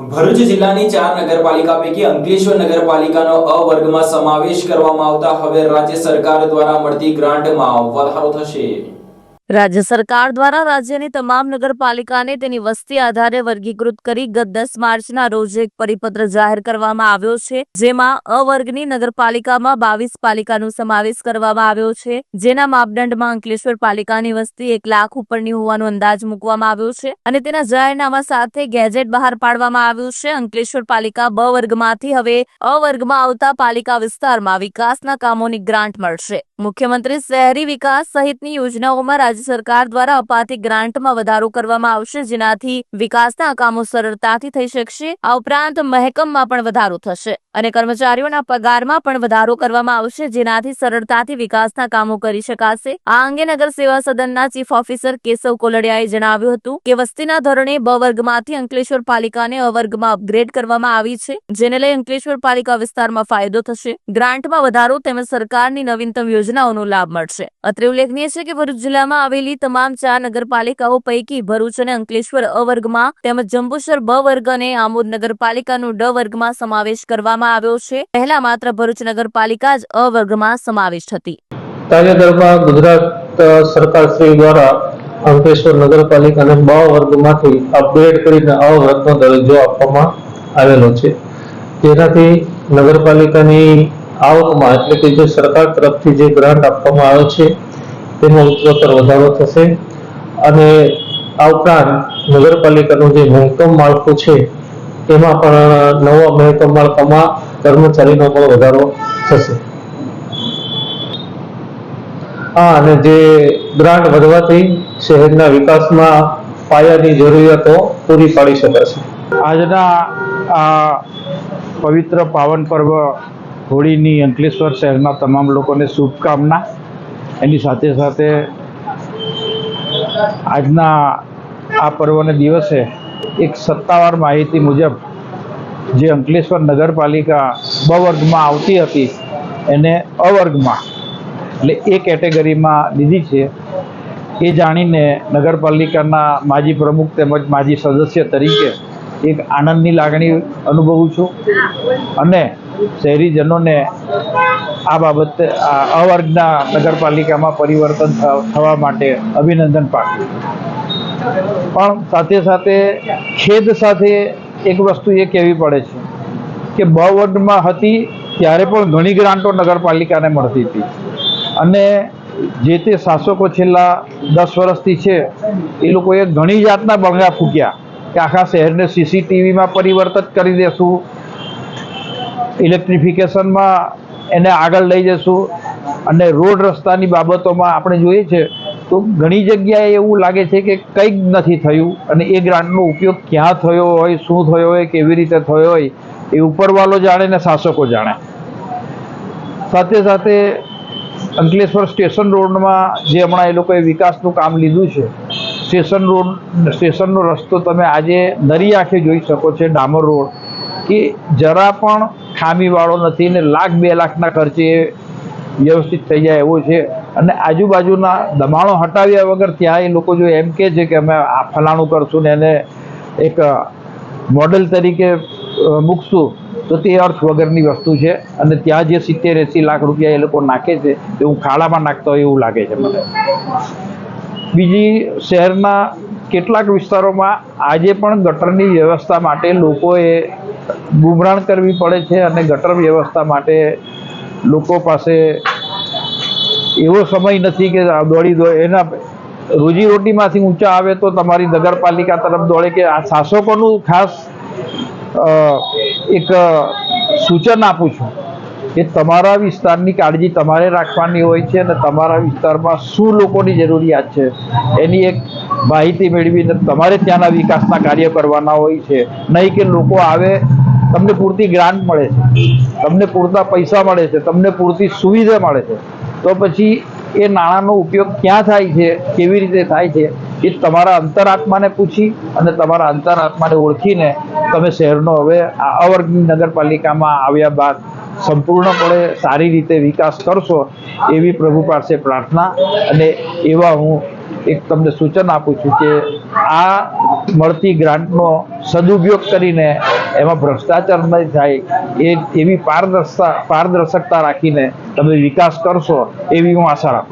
ભરૂચ જિલ્લાની 4 નગરપાલિકા પૈકી અંકલેશ્વર નગરપાલિકાનો અ વર્ગમાં સમાવેશ કરવામાં આવતા હવે રાજ્ય સરકાર દ્વારા મળતી ગ્રાન્ટમાં વધારો થશે। રાજ્ય સરકાર દ્વારા રાજ્યની તમામ નગરપાલિકાને તેની વસ્તી આધારે વર્ગીકૃત કરી ગત 10 માર્ચના રોજ એક પરિપત્ર જાહેર કરવામાં આવ્યો છે, જેમાં અ વર્ગની નગરપાલિકામાં 22 પાલિકાનો સમાવેશ કરવામાં આવ્યો છે, જેના માપદંડમાં અંકલેશ્વર પાલિકાની વસ્તી 1 લાખ ઉપરની હોવાનો અંદાજ મૂકવામાં આવ્યો છે અને તેના જાહેરનામા સાથે ગેજેટ બહાર પાડવામાં આવ્યું છે। અંકલેશ્વર પાલિકા બ વર્ગમાંથી હવે અ વર્ગમાં આવતા પાલિકા વિસ્તારમાં વિકાસના કામોની ગ્રાન્ટ મળશે। મુખ્યમંત્રી શહેરી વિકાસ સહિતની યોજનાઓમાં રાજ્ય સરકાર દ્વારા અપાતી ગ્રાન્ટમાં વધારો કરવામાં આવશે, જેનાથી વિકાસના કામો સરળતાથી થઈ શકશે। આ ઉપરાંત મહેકમમાં પણ વધારો થશે અને કર્મચારીઓના પગારમાં પણ વધારો કરવામાં આવશે, જેનાથી સરળતાથી વિકાસના કામો કરી શકાશે। આ અંગે નગર સેવા સદનના ચીફ ઓફિસર કેશવ કોલડિયાએ જણાવ્યું હતું કે વસ્તીના ધોરણે બ વર્ગમાંથી અંકલેશ્વર પાલિકાને અ વર્ગમાં અપગ્રેડ કરવામાં આવી છે, જેને લઈ અંકલેશ્વર પાલિકા વિસ્તારમાં ફાયદો થશે, ગ્રાન્ટમાં વધારો તેમજ સરકારની નવીનતમ યોજનાઓનો લાભ મળશે। અત્રે ઉલ્લેખનીય છે કે ભરૂચ જિલ્લામાં આવેલી તમામ 4 નગરપાલિકાઓ પૈકી ભરૂચ અને અંકલેશ્વર અ વર્ગમાં તેમજ જંબુસર બ વર્ગ અને આમોદ નગરપાલિકાનો ડ વર્ગમાં સમાવેશ કરવામાં આવ્યો છે। પહેલા માત્ર ભરૂચ નગરપાલિકા જ અ વર્ગમાં સમાવિષ્ટ હતી। તાજેતરમાં ગુજરાત સરકાર શ્રી દ્વારા અંકલેશ્વર નગરપાલિકાને બ વર્ગમાંથી અપગ્રેડ કરીને અ વર્ગનો દરજ્જો આપવામાં આવેલો છે, જેનાથી નગરપાલિકાની આવકમાં એટલે કે જે સરકાર તરફથી જે ગ્રાન્ટ આપવામાં આવે છે તેમાં ઉત્તરોત્તર વધારો થશે અને આ ઉપરાંત નગરપાલિકાનું જે મહેકમ માળખું છે એમાં પણ નવા મહેકમ માળખામાં કર્મચારીનો પણ વધારો થશે। અને જે ગ્રાન્ટ વધવાથી શહેરના વિકાસમાં પાયાની જરૂરિયાતો પૂરી પાડી શકાશે। આજના આ પવિત્ર પાવન પર્વ હોળીની અંકલેશ્વર શહેરના તમામ લોકોને શુભકામના। એની સાથે સાથે આજના આ પર્વના દિવસે એક સત્તાવાર માહિતી મુજબ જે અંકલેશ્વર નગરપાલિકા બ વર્ગમાં આવતી હતી એને અ વર્ગમાં એટલે એ કેટેગરીમાં લીધી છે। એ જાણીને નગરપાલિકાના માજી પ્રમુખ તેમજ માજી સદસ્ય તરીકે એક આનંદની લાગણી અનુભવું છું અને શહેરીજનોને આ બાબતે અ વર્ગના નગરપાલિકામાં પરિવર્તન થવા માટે અભિનંદન પાઠવું। પણ સાથે સાથે ખેદ સાથે એક વસ્તુ એ કહેવી પડે છે કે બ વર્ગમાં હતી ત્યારે પણ ઘણી ગ્રાન્ટો નગરપાલિકાને મળતી હતી અને જે તે શાસકો છેલ્લા 10 વર્ષથી છે એ લોકોએ ઘણી જાતના બંગલા ફૂક્યા કે આખા શહેરને સીસીટીવીમાં પરિવર્તિત કરી દેશું, ઇલેક્ટ્રિફિકેશનમાં એને આગળ લઈ જશું અને રોડ રસ્તાની બાબતોમાં આપણે જોઈએ છે તો ઘણી જગ્યાએ એવું લાગે છે કે કંઈ જ નથી થયું અને એ ગ્રાન્ટનો ઉપયોગ ક્યાં થયો હોય, શું થયો હોય, કેવી રીતે થયો હોય એ ઉપરવાળો જાણે ને શાસકો જાણે। સાથે સાથે અંકલેશ્વર સ્ટેશન રોડમાં જે હમણાં એ લોકોએ વિકાસનું કામ લીધું છે, સ્ટેશનનો રસ્તો તમે આજે નરી આંખે જોઈ શકો છો, ડામર રોડ કે જરા પણ ખામીવાળો નથી ને $1,00,000-2 લાખના ખર્ચે વ્યવસ્થિત થઈ જાય એવો છે અને આજુબાજુના દબાણો હટાવ્યા વગર ત્યાં એ લોકો જો એમ કહે છે કે અમે આ ફલાણું કરશું ને એને એક મોડેલ તરીકે મૂકશું તો તે અર્થ વગરની વસ્તુ છે અને ત્યાં જે 70-80 લાખ રૂપિયા એ લોકો નાખે છે એ હું ખાડામાં નાખતા હોય એવું લાગે છે મને। બીજી શહેરના કેટલાક વિસ્તારોમાં આજે પણ ગટરની વ્યવસ્થા માટે લોકોએ બુમરાણ કરવી પડે છે અને ગટર વ્યવસ્થા માટે લોકો પાસે એવો સમય નથી કે દોડી એના રોજીરોટીમાંથી ઊંચા આવે તો તમારી નગરપાલિકા તરફ દોડે કે આ શાસકોનું ખાસ એક સૂચન આપું છું કે તમારા વિસ્તારની કાળજી તમારે રાખવાની હોય છે અને તમારા વિસ્તારમાં શું લોકોની જરૂરિયાત છે એની એક માહિતી મેળવીને તમારે ત્યાંના વિકાસના કાર્ય કરવાના હોય છે, નહીં કે લોકો આવે તમને પૂરતી ગ્રાન્ટ મળે છે, તમને પૂરતા પૈસા મળે છે, તમને પૂરતી સુવિધા મળે છે તો પછી એ નાણાંનો ઉપયોગ ક્યાં થાય છે, કેવી રીતે થાય છે એ તમારા અંતરાત્માને પૂછી અને તમારા અંતરાત્માને ઓળખીને તમે શહેરનો હવે આ અ વર્ગની નગરપાલિકામાં આવ્યા બાદ સંપૂર્ણપણે સારી રીતે વિકાસ કરશો એવી પ્રભુ પાસે પ્રાર્થના અને એવા હું એક તમને સૂચન આપું છું કે આ મળતી ગ્રાન્ટનો સદુપયોગ કરીને એમાં ભ્રષ્ટાચાર નહીં થાય એવી પારદર્શકતા રાખીને તમે વિકાસ કરશો એવી હું આશા રાખું છું.